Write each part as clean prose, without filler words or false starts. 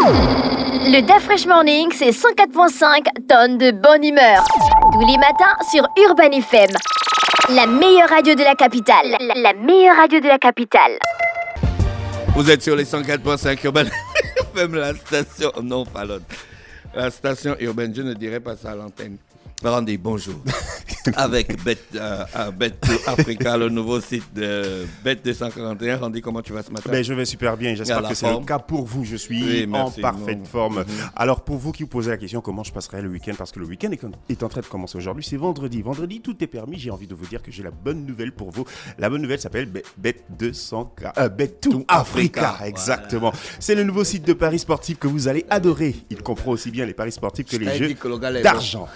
Le DAF Fresh Morning, c'est 104.5 tonnes de bonne humeur. Tous les matins sur Urban FM. La meilleure radio de la capitale. La meilleure radio de la capitale. Vous êtes sur les 104.5 Urban FM, la station... Non, pas l'autre. La station urbaine, je ne dirais pas ça à l'antenne. Rendez bonjour. Avec Bet2Africa, le nouveau site de Bet241. Randy, comment tu vas ce matin? Je vais super bien. J'espère que c'est le cas pour vous. Je suis en parfaite forme. Alors, pour vous qui vous posez la question, comment je passerai le week-end? Parce que le week-end est en train de commencer aujourd'hui. C'est vendredi. Vendredi, tout est permis. J'ai envie de vous dire que j'ai la bonne nouvelle pour vous. La bonne nouvelle s'appelle Bet2Africa. Exactement. Voilà. C'est le nouveau site de paris sportifs que vous allez adorer. Il comprend aussi bien les paris sportifs que les jeux d'argent.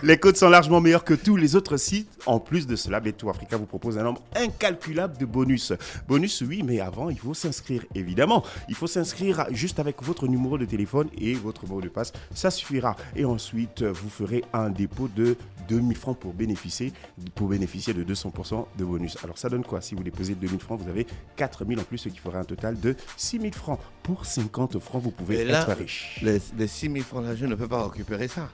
Les codes sont largement meilleurs que tous les autres sites. En plus de cela, Bet2Africa vous propose un nombre incalculable de bonus. Bonus, oui, mais avant, il faut s'inscrire, évidemment. Il faut s'inscrire juste avec votre numéro de téléphone et votre mot de passe. Ça suffira. Et ensuite, vous ferez un dépôt de 2000 francs pour bénéficier de 200% de bonus. Alors, ça donne quoi? Si vous déposez 2000 francs, vous avez 4000 en plus, ce qui fera un total de 6000 francs. Pour 50 francs, vous pouvez être riche. Les 6000 francs là, je ne peux pas récupérer ça.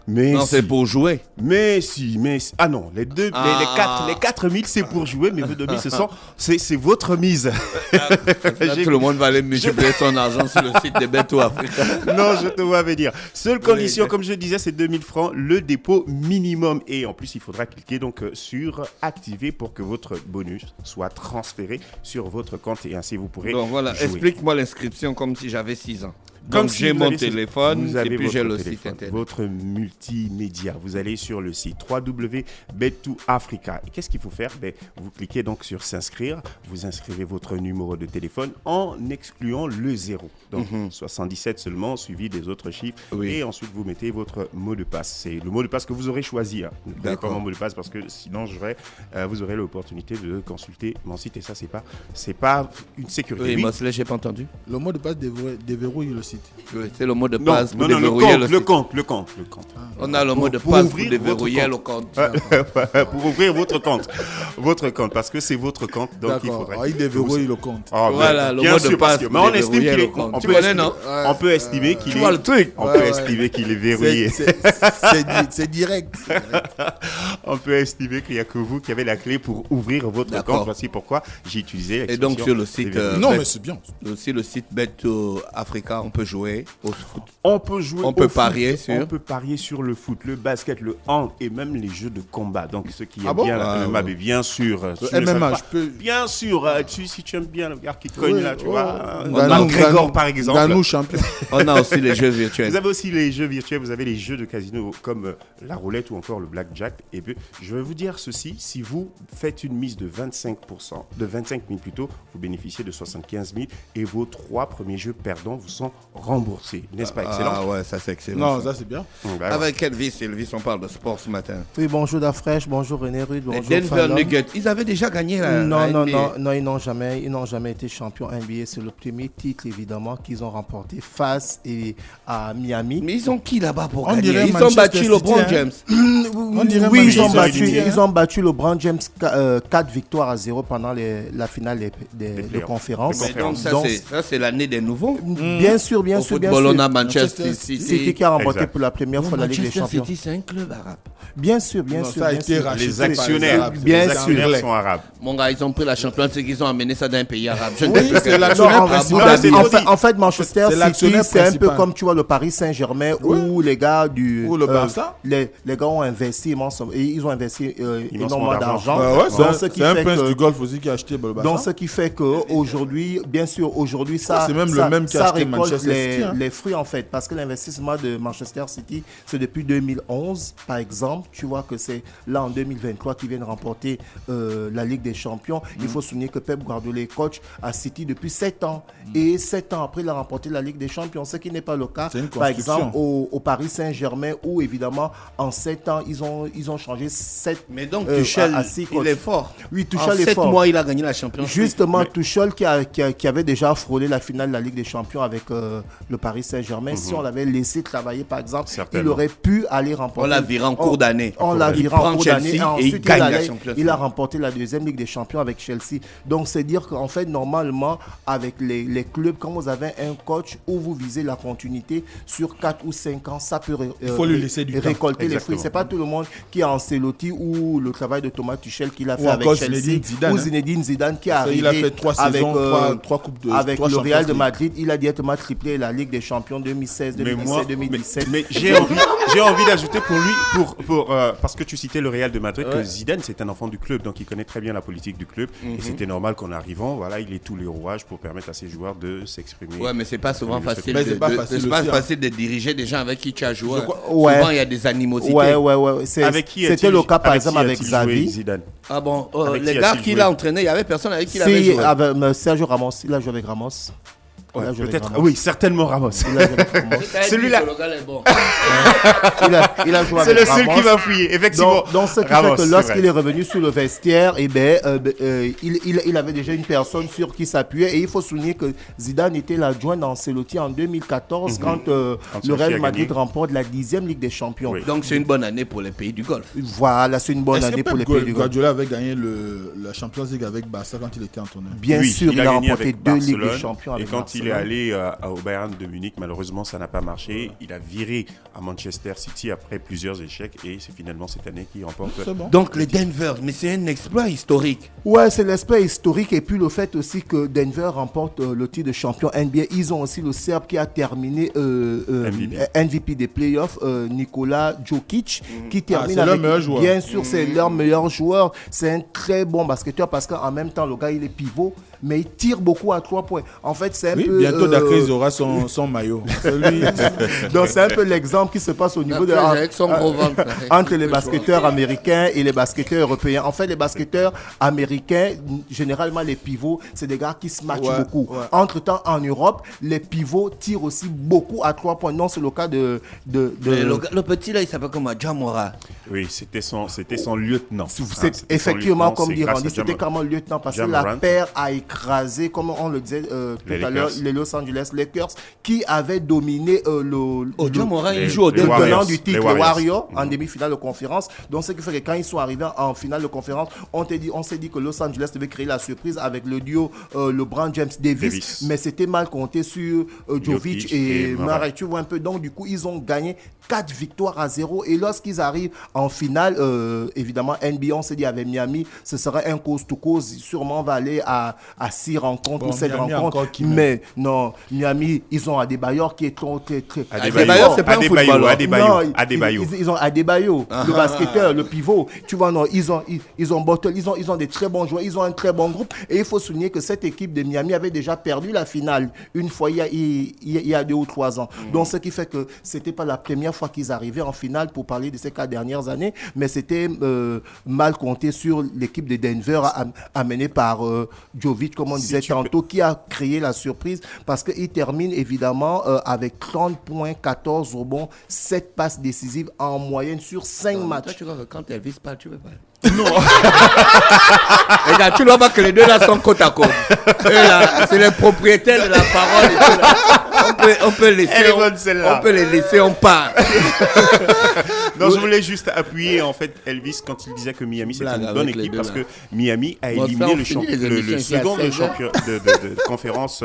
Mais non, c'est pour jouer. Mais si. Ah non, les 4000 c'est pour jouer, mais vos 2000 c'est votre mise. Là, tout le monde va aller multiplier son argent sur le site de Bet2Africa. Non, je te vois venir. Seule condition, comme je disais, c'est 2000 francs, le dépôt minimum. Et en plus, il faudra cliquer donc sur activer pour que votre bonus soit transféré sur votre compte et ainsi vous pourrez donc voilà, jouer. Explique-moi l'inscription comme si j'avais 6 ans. Donc j'ai mon téléphone et puis j'ai le site internet. Votre multimédia. Vous allez sur le site www.bet2africa. Et qu'est-ce qu'il faut faire? Vous cliquez donc sur s'inscrire. Vous inscrivez votre numéro de téléphone en excluant le 0. Donc 77 seulement, suivi des autres chiffres. Oui. Et ensuite vous mettez votre mot de passe. C'est le mot de passe que vous aurez choisi. Ne prenez pas mon mot de passe parce que sinon vous aurez l'opportunité de consulter mon site. Et ça, c'est pas une sécurité. Oui, moi, j'ai pas entendu. Le mot de passe déverrouille le site. Oui, c'est le mot de passe pour déverrouiller le compte. On a le mot de passe pour déverrouiller le compte. Pour ouvrir votre compte. Votre compte, parce que c'est votre compte. Donc il faudrait. Il déverrouille le compte. Voilà, le mot de passe. Mais on estime qu'il est. Tu connais, non? On peut estimer qu'il est. Tu vois le truc? On peut estimer qu'il est verrouillé. C'est direct. On peut estimer qu'il n'y a que vous qui avez la clé pour ouvrir votre compte. Voici pourquoi j'ai utilisé l'expression. Et donc sur le site. Non, mais c'est bien. Aussi le site Bet2Africa, on peut jouer au foot. On peut jouer on peut parier sur. On peut parier sur le foot, le basket, le hand et même les jeux de combat. Donc ceux qui aiment bien la MMA, bien sûr. Le MMA, je peux. Bien sûr, si tu aimes bien le gars qui cogne là, tu vois. Grégor par exemple. Ganou champion. On a aussi les jeux virtuels. Vous avez aussi les jeux virtuels, vous avez les jeux de casino comme la roulette ou encore le blackjack. Et puis, je vais vous dire ceci, si vous faites une mise de 25 000 plutôt, vous bénéficiez de 75 000 et vos 3 premiers jeux perdants vous sont remboursés. N'est-ce pas excellent? Ah ouais, ça c'est excellent. Non, ça c'est bien. Avec Elvis, on parle de sport ce matin. Oui, bonjour Dafresh, bonjour René Rude, bonjour les Denver Nuggets, ils avaient déjà gagné la Non, ils n'ont jamais été champions NBA. C'est le premier titre évidemment qu'ils ont remporté face à Miami. Mais ils ont qui là-bas pour gagner? Ils ont battu LeBron James. Oui, ils ont battu LeBron James 4 victoires à 0 pendant la finale de conférence. Donc ça c'est l'année des nouveaux. Bien sûr. Au football, on a Manchester City. C'était qui a remporté pour la première fois la Ligue des Champions. Manchester City, c'est un club arabe. Bien sûr. Ça a été racheté. Les actionnaires, bien sûr, sont arabes. Mon gars, ils ont pris la championne, c'est qu'ils ont amené ça dans un pays arabe. Oui, c'est l'actionnaire principal. En fait, Manchester City, c'est un peu comme tu vois le Paris Saint-Germain où les gars du ou le Barça, les gars ont investi énormément d'argent. C'est un prince du golf aussi qui a acheté le Barça. Donc ce qui fait que aujourd'hui, bien sûr, ça c'est même le même qui a acheté Manchester City. Les fruits en fait, parce que l'investissement de Manchester City, c'est depuis 2011, par exemple. Tu vois que c'est là en 2023 qu'ils viennent remporter la Ligue des Champions. Il faut souligner que Pep Guardiola est coach à City depuis 7 ans. Et 7 ans après, il a remporté la Ligue des Champions. Ce qui n'est pas le cas, par exemple, au Paris Saint-Germain, où évidemment, en 7 ans, ils ont changé 7 Mais donc, Tuchel, il est fort. Oui, Tuchel est fort. En 7 mois, il a gagné la Champions. Justement, Tuchel qui avait déjà frôlé la finale de la Ligue des Champions avec le Paris Saint-Germain. Si on l'avait laissé travailler, par exemple, il aurait pu aller remporter. On l'a viré en cours d'année. On l'a viré en cours d'année. Et il gagne la Champions League. Il a remporté la deuxième Ligue des Champions avec Chelsea. Donc, c'est dire qu'en fait, normalement, avec les clubs, quand vous avez un coach où vous visez la continuité sur 4 ou 5 ans, ça peut il faut lui laisser du récolter les fruits. C'est pas tout le monde qui a Ancelotti ou le travail de Thomas Tuchel qu'il a fait avec Chelsea ou Zinedine Zidane qui est arrivé. Il a fait 3 saisons, 3 coupes de avec le Real de Madrid. Il a directement triplé la Ligue des Champions 2016, 2017, 2017. Mais j'ai envie d'ajouter pour lui, parce que tu citais le Real de Madrid, que Zidane c'est un enfant du club, donc il connaît très bien la politique du club. Et c'était normal qu'en arrivant, voilà, il ait tous les rouages pour permettre à ses joueurs de s'exprimer. Ouais, mais c'est pas souvent facile. C'est pas facile de diriger des gens avec qui tu as joué. Souvent, il y a des animosités. Ouais. C'était le cas, par exemple, avec Xavi. Ah bon, les gars qu'il a entraîné, il y avait personne avec qui il avait joué. Avec Sergio Ramos, il a joué avec Ramos. Ouais, peut-être, oui, certainement Ramos. Celui-là, il a joué avec Ramos. C'est le seul qui va fouiller, effectivement. Donc, ce qui fait que lorsqu'il est revenu sur le vestiaire, il avait déjà une personne sur qui s'appuyer. Et il faut souligner que Zidane était l'adjoint d'Ancelotti en 2014 quand le Real Madrid remporte la 10e Ligue des Champions. Oui. Donc, c'est une bonne année pour les pays du Golfe. Voilà, c'est une bonne année pour les pays du Golfe. Guardiola avait gagné la Champions League avec Barça quand il était entraîneur. Bien sûr, il a remporté 2 Ligues des Champions avec Barcelone. Il est allé au Bayern de Munich, malheureusement ça n'a pas marché. Il a viré à Manchester City après plusieurs échecs et c'est finalement cette année qu'il remporte. Bon. Donc les Denver, mais c'est un exploit historique. Ouais, c'est l'exploit historique et puis le fait aussi que Denver remporte le titre de champion NBA. Ils ont aussi le Serbe qui a terminé MVP des playoffs, Nikola Jokic, qui termine avec, bien sûr, c'est leur meilleur joueur. C'est un très bon basketteur parce qu'en même temps le gars il est pivot. Mais il tire beaucoup à 3 points. En fait, c'est un peu... Bientôt, Dakris aura son maillot. Donc, c'est un peu l'exemple qui se passe au niveau avec son gros ventre. Entre les basketteurs américains et les basketteurs européens. En fait, les basketteurs américains, généralement, les pivots, c'est des gars qui se matchent beaucoup. Ouais. Entre-temps, en Europe, les pivots tirent aussi beaucoup à 3 points. Non, c'est le cas de... Le petit, là, il s'appelle comment? Jamora. Oui, c'était son lieutenant. Effectivement, comme dit Randy, c'était comme un lieutenant parce que la paire a écrasé, comme on le disait tout à l'heure, les Los Angeles Lakers qui avaient dominé il joue au tenant du titre, les Warriors, en demi-finale de conférence. Donc, ce qui fait que quand ils sont arrivés en finale de conférence, on s'est dit que Los Angeles devait créer la surprise avec le duo LeBron James Davis. Mais c'était mal compté sur Jovic et Murray. Tu vois un peu. Donc, du coup, ils ont gagné 4 victoires à 0. Et lorsqu'ils arrivent en finale, évidemment, NBA, on s'est dit avec Miami, ce serait un cause-to-cause. Sûrement, on va aller à 6 rencontres ou 7 rencontres. Mais non, Miami, ils ont Adebayor qui est très... Adebayor, c'est pas un footballeur. Ils ont Adebayo, le basketteur, le pivot. Tu vois, non, ils ont Bottle, ils ont des très bons joueurs, ils ont un très bon groupe. Et il faut souligner que cette équipe de Miami avait déjà perdu la finale une fois il y a 2 ou 3 ans. Donc, ce qui fait que c'était pas la première fois qu'ils arrivaient en finale pour parler de ces 4 dernières années, mais c'était mal compté sur l'équipe de Denver amenée par Jovic, comme on disait tantôt, qui a créé la surprise parce qu'il termine évidemment avec 30 points, 14 rebonds, 7 passes décisives en moyenne sur 5 matchs. Toi, tu vois que quand Elvis parle, tu veux pas. Non. Regarde, tu vois pas que les deux là sont côte à côte. C'est les propriétaires de la parole. Et tout là. On peut les laisser, on part. Non, je voulais juste appuyer en fait Elvis quand il disait que Miami c'était une bonne équipe parce que Miami a éliminé le second champion de conférence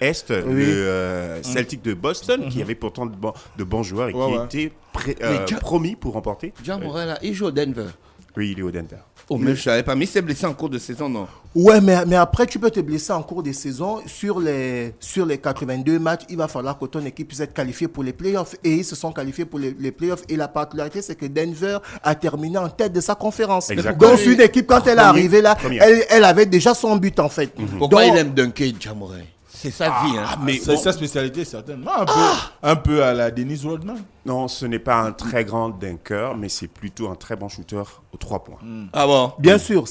Est, le Celtic de Boston, qui avait pourtant de bons joueurs et qui était promis pour remporter. Jean Morel, il joue au Denver. Oui, il est au Denver. Oh, mais je savais pas. Mais il s'est blessé en cours de saison, non? Ouais, mais après, tu peux te blesser en cours de saison. Sur les 82 matchs, il va falloir que ton équipe puisse être qualifiée pour les playoffs. Et ils se sont qualifiés pour les playoffs. Et la particularité, c'est que Denver a terminé en tête de sa conférence. Exactement. Donc, une équipe, quand elle est arrivée là, elle avait déjà son but, en fait. Pourquoi il aime dunker, Jamoré? C'est sa vie. Hein. Mais c'est sa spécialité, certainement. Un peu à la Dennis Rodman. Non, ce n'est pas un très grand dunker, mais c'est plutôt un très bon shooter aux 3 points. Ah bon? Bien sûr,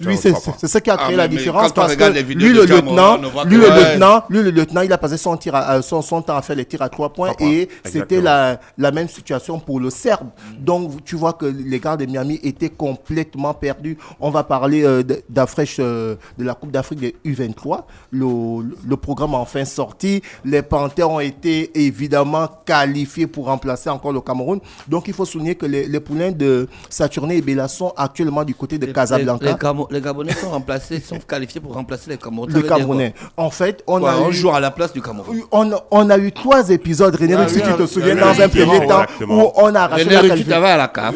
lui, c'est ce qui a créé la différence parce que lui, le lieutenant, il a passé son temps à faire les tirs à 3 points et c'était la même situation pour le Serbe. Donc, tu vois que les gars de Miami étaient complètement perdus. On va parler de la Coupe d'Afrique des U23. Le programme a enfin sorti. Les Panthères ont été évidemment qualifiés pour remplacer encore le Cameroun. Donc, il faut souligner que les poulains de Saturné et Bella sont actuellement du côté de Casablanca. Les Gabonais sont qualifiés pour remplacer les Camerounais. Les Camerounais. En fait, on joue à la place du Cameroun. On a eu 3 épisodes, René, si tu te souviens, dans un premier temps, où on a arraché la qualification. Tu t'avais à la CAF.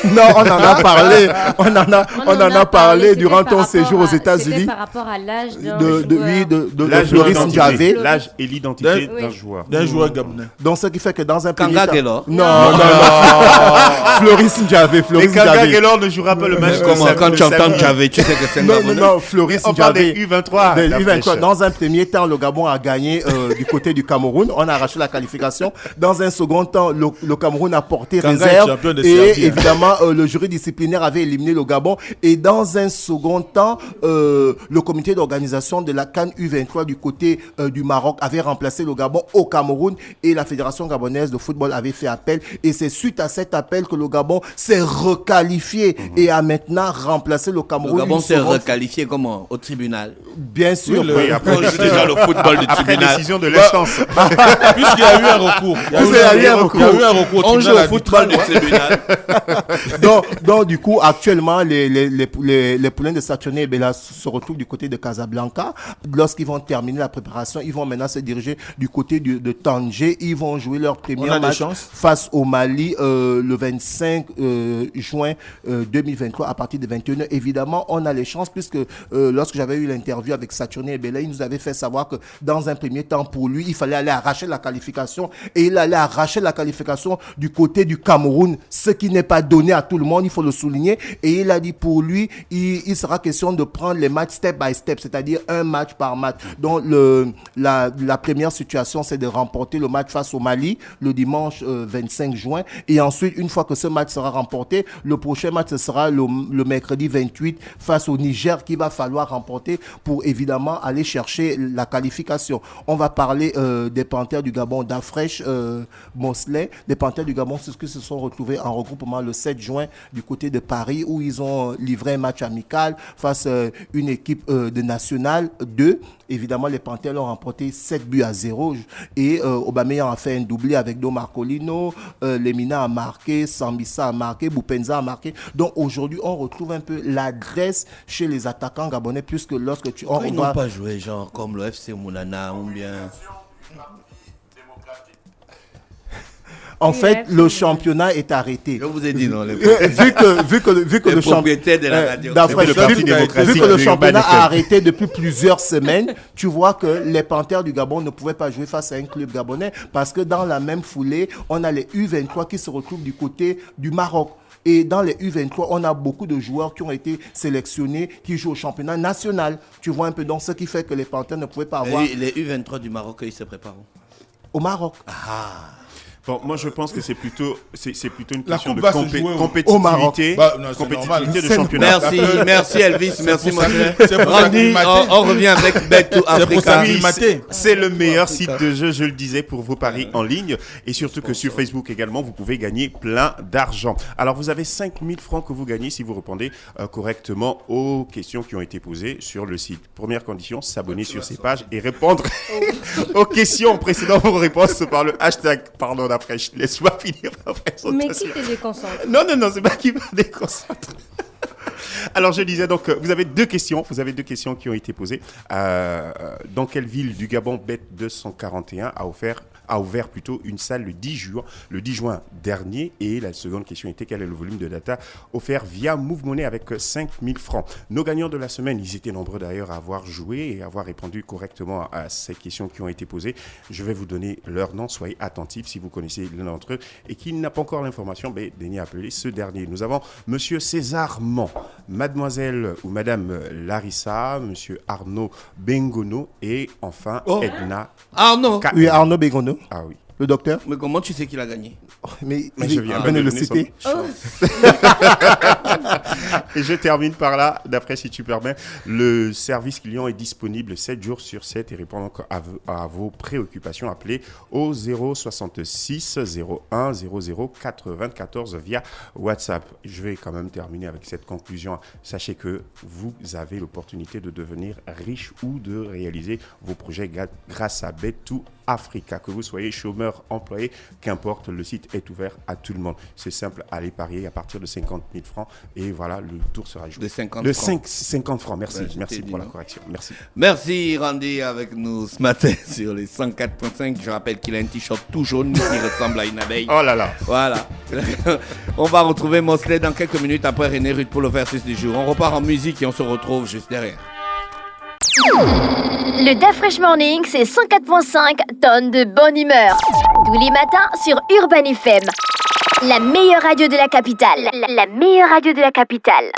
Non, on en a parlé. On en a parlé durant ton séjour aux États-Unis. C'était par rapport à l'âge de Floris Ndjavé. L'âge et l'identité d'un joueur. D'un joueur gabonais. Donc, ce qui fait que dans un premier Kanga temps... Guelor. Non. Floris Ndjavé. Et Kanga Guelor ne jouera pas le match. Quand tu entends Ndjavé, tu sais que c'est un Gabonais. Non, Floris On parle des Ndjavé. U23. Dans un premier temps, le Gabon a gagné du côté du Cameroun. On a arraché la qualification. Dans un second temps, le Cameroun a porté réserve. Et évidemment, le jury disciplinaire avait éliminé le Gabon. Et dans un second temps, le comité d'organisation de la CAN U23 du côté du Maroc avait remplacé le Gabon au Cameroun. Et la Fédération gabonaise de football avait fait appel. Et c'est suite à cet appel que le Gabon s'est requalifié et a maintenant remplacé le Cameroun. Le Gabon s'est requalifié comment? Au tribunal? Bien sûr. Oui, après déjà le football du après tribunal. décision de l'instance. Puisqu'il y a eu un recours. Il y a eu un recours. On joue au football du tribunal. Donc, du coup, actuellement, les poulains de Saturné et Bella se retrouvent du côté de Casablanca. Lorsqu'ils vont terminer la préparation, ils vont maintenant se diriger du côté de Tanger. Ils vont jouer leur premier match face au Mali le 25 juin 2023 à partir de 21h. Évidemment, on a les chances puisque lorsque j'avais eu l'interview avec Saturné et Bella, il nous avait fait savoir que dans un premier temps, pour lui, il fallait aller arracher la qualification et il allait arracher la qualification du côté du Cameroun, ce qui n'est pas donné à tout le monde, il faut le souligner. Et il a dit pour lui, il sera question de prendre les matchs step by step, c'est-à-dire un match par match. Donc la première situation, c'est de remporter le match face au Mali le dimanche 25 juin. Et ensuite, une fois que ce match sera remporté, le prochain match, ce sera le mercredi 28 face au Niger qu'il va falloir remporter pour évidemment aller chercher la qualification. On va parler des Panthères du Gabon d'Afresh Mosley. Les Panthères du Gabon, c'est ce qui se sont retrouvés en regroupement le 7 juin du côté de Paris où ils ont livré un match amical face à une équipe de National 2. Évidemment, les Panthères l'ont remporté 7-0 et Aubameyang a fait un doublé avec Do Marcolino, Lemina a marqué, Sambisa a marqué, Boupenza a marqué. Donc aujourd'hui, on retrouve un peu l'adresse chez les attaquants gabonais puisque lorsque tu... Ils n'ont pas joué genre comme le FC Moulana ou bien... En fait, le championnat est arrêté. Je vous ai dit non. Vu que le championnat a arrêté depuis plusieurs semaines, tu vois que les Panthères du Gabon ne pouvaient pas jouer face à un club gabonais parce que dans la même foulée, on a les U23 qui se retrouvent du côté du Maroc. Et dans les U23, on a beaucoup de joueurs qui ont été sélectionnés, qui jouent au championnat national. Tu vois un peu donc ce qui fait que les Panthères ne pouvaient pas avoir... Les U23 du Maroc, ils se préparent au Maroc. Ah. Bon, moi je pense que c'est plutôt une La question de compétitivité de championnat. Merci Elvis, merci mon frère. On revient avec Back to Africa. C'est le meilleur site de jeu, je le disais, pour vos paris en ligne et surtout que sur Facebook également, vous pouvez gagner plein d'argent. Alors vous avez 5 000 francs que vous gagnez si vous répondez correctement aux questions qui ont été posées sur le site. Première condition, s'abonner sur ces pages et répondre aux questions précédant vos réponses par le hashtag Afresh. Laisse-moi finir ma présentation. Mais qui te déconcentre? Non, c'est pas qui me déconcentre. Alors, je disais donc, vous avez deux questions qui ont été posées. Dans quelle ville du Gabon Bet241 a ouvert une salle le 10 juin dernier. Et la seconde question était quel est le volume de data offert via Move Money avec 5 000 francs. Nos gagnants de la semaine, ils étaient nombreux d'ailleurs à avoir joué et à avoir répondu correctement à ces questions qui ont été posées. Je vais vous donner leur nom, soyez attentifs si vous connaissez l'un d'entre eux et qui n'a pas encore l'information, daignez appeler ce dernier. Nous avons Monsieur César Mont, Mademoiselle ou Madame Larissa, Monsieur Arnaud Bengono et enfin Edna. Arnaud. Oui, Arnaud Bengono. Ah oui. Le docteur. Mais comment tu sais qu'il a gagné? Mais je viens de le citer. Et je termine par là, d'après si tu permets. Le service client est disponible 7 jours sur 7 et répond donc à vos préoccupations. Appelez au 066 01 00 94 via WhatsApp. Je vais quand même terminer avec cette conclusion. Sachez que vous avez l'opportunité de devenir riche ou de réaliser vos projets grâce à Bet2 Africa. Que vous soyez chômeur, employé, qu'importe, le site est ouvert à tout le monde. C'est simple, allez parier à partir de 50 000 francs et voilà, le tour sera joué. De 50 francs. 50 francs, merci. Ouais, merci pour la correction. Merci. Merci Randy avec nous ce matin sur les 104.5. Je rappelle qu'il a un t-shirt tout jaune qui ressemble à une abeille. Oh là là. Voilà. On va retrouver Mosley dans quelques minutes après René Rude pour le versus du jour. On repart en musique et on se retrouve juste derrière. Le DAF Fresh Morning, c'est 104.5 tonnes de bonne humeur. Tous les matins sur Urban FM. La meilleure radio de la capitale. La meilleure radio de la capitale.